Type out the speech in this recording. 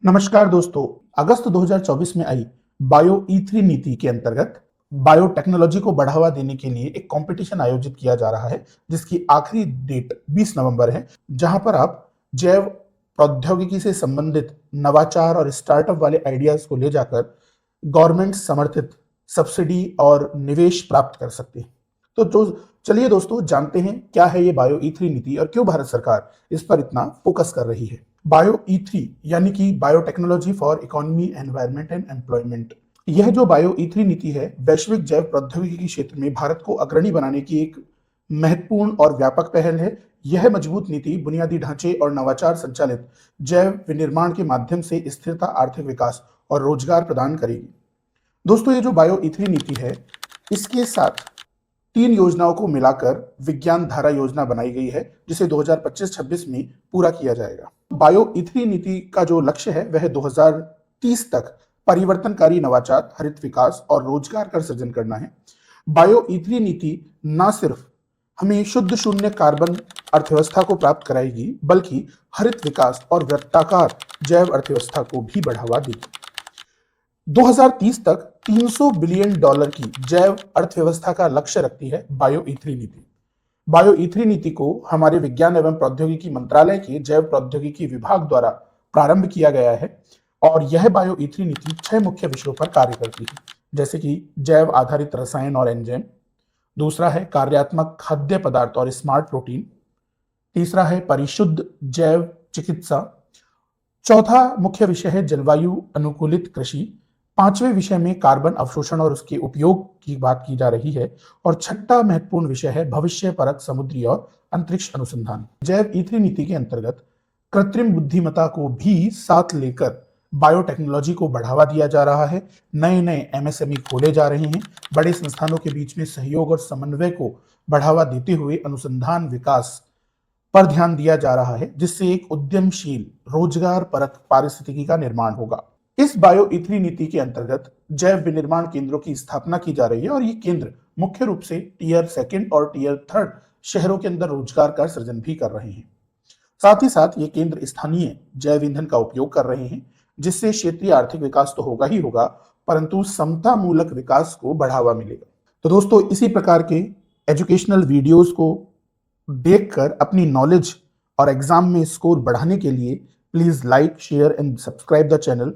नमस्कार दोस्तों। अगस्त 2024 में आई बायो ई3 नीति के अंतर्गत बायोटेक्नोलॉजी को बढ़ावा देने के लिए एक कंपटीशन आयोजित किया जा रहा है, जिसकी आखिरी डेट 20 नवंबर है, जहां पर आप जैव प्रौद्योगिकी से संबंधित नवाचार और स्टार्टअप वाले आइडियाज को ले जाकर गवर्नमेंट समर्थित सब्सिडी और निवेश प्राप्त कर सकते हैं। तो चलिए दोस्तों, जानते हैं क्या है ये बायो ई3 नीति और क्यों भारत सरकार इस पर इतना फोकस कर रही है। बायो ई3 यानी कि biotechnology for economy, environment and employment. यह जो बायो ई3 नीति है, वैश्विक जैव प्रौद्योगिकी के क्षेत्र में भारत को अग्रणी बनाने की एक महत्वपूर्ण और व्यापक पहल है। यह मजबूत नीति बुनियादी ढांचे और नवाचार संचालित जैव विनिर्माण के माध्यम से स्थिरता, आर्थिक विकास और रोजगार प्रदान करेगी। दोस्तों, ये जो बायो ई3 नीति है, इसके साथ 3 योजनाओं को मिलाकर विज्ञान धारा योजना बनाई गई है, जिसे 2025-26 में पूरा किया जाएगा। बायो ई3 नीति का जो लक्ष्य है, वह 2030 तक परिवर्तनकारी नवाचार, हरित विकास और रोजगार का सृजन करना है। बायो ई3 नीति न सिर्फ हमें शुद्ध शून्य कार्बन अर्थव्यवस्था को प्राप्त कराएगी, बल्कि हरित विकास और वृत्ताकार जैव अर्थव्यवस्था को भी बढ़ावा देगी। 2030 तक $300 बिलियन की जैव अर्थव्यवस्था का लक्ष्य रखती है बायो ई3 नीति। बायो ई3 नीति को हमारे विज्ञान एवं प्रौद्योगिकी मंत्रालय के जैव प्रौद्योगिकी विभाग द्वारा प्रारंभ किया गया है और यह बायो ई3 नीति 6 मुख्य विषयों पर कार्य करती है, जैसे कि जैव आधारित रसायन और एंजाइम। दूसरा है कार्यात्मक खाद्य पदार्थ और स्मार्ट प्रोटीन। तीसरा है परिशुद्ध जैव चिकित्सा। चौथा मुख्य विषय है जलवायु अनुकूलित कृषि। 5वें विषय में कार्बन अवशोषण और उसके उपयोग की बात की जा रही है और छठा महत्वपूर्ण विषय है भविष्य परक समुद्री और अंतरिक्ष अनुसंधान। जैव ई3 नीति के अंतर्गत कृत्रिम बुद्धिमत्ता को भी साथ लेकर बायोटेक्नोलॉजी को बढ़ावा दिया जा रहा है। नए नए एमएसएमई खोले जा रहे हैं। बड़े संस्थानों के बीच में सहयोग और समन्वय को बढ़ावा देते हुए अनुसंधान विकास पर ध्यान दिया जा रहा है, जिससे एक उद्यमशील रोजगार परक पारिस्थितिकी का निर्माण होगा। इस बायो ई3 नीति के अंतर्गत जैव विनिर्माण केंद्रों की स्थापना की जा रही है और ये केंद्र मुख्य रूप से टियर 2 और टियर 3 शहरों के अंदर रोजगार का सृजन भी कर रहे हैं। साथ ही साथ ये केंद्र स्थानीय जैव ईंधन का उपयोग कर रहे हैं, जिससे क्षेत्रीय आर्थिक विकास तो होगा ही होगा, परंतु समता मूलक विकास को बढ़ावा मिलेगा। तो दोस्तों, इसी प्रकार के एजुकेशनल वीडियोस को देखकर अपनी नॉलेज और एग्जाम में स्कोर बढ़ाने के लिए please like, share and subscribe the channel.